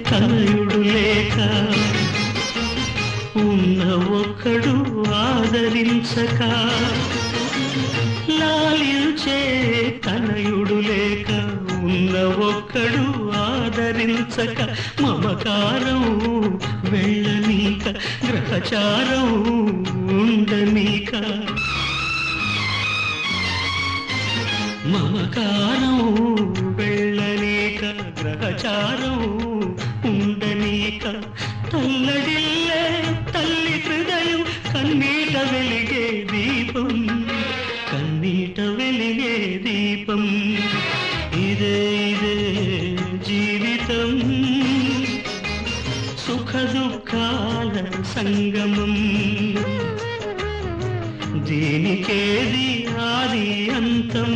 తనయుడు లేక ఉన్న ఒక్కడు ఆదరించక లాలించే తనయుడు లేక ఉన్న ఒక్కడు ఆదరించక మమకారం వెళ్ళనీక గ్రహచారం ఉండనీక మమకారం వెళ్ళనీక గ్రహచారం ఉండనీక తల్లడిల్లే తల్లి హృదయం కన్నీట వెలిగే దీపం కన్నీట వెలిగే దీపం ఇదే ఇదే జీవితం సుఖ దుఃఖాల సంగమం దీనికేది ఆది అంతం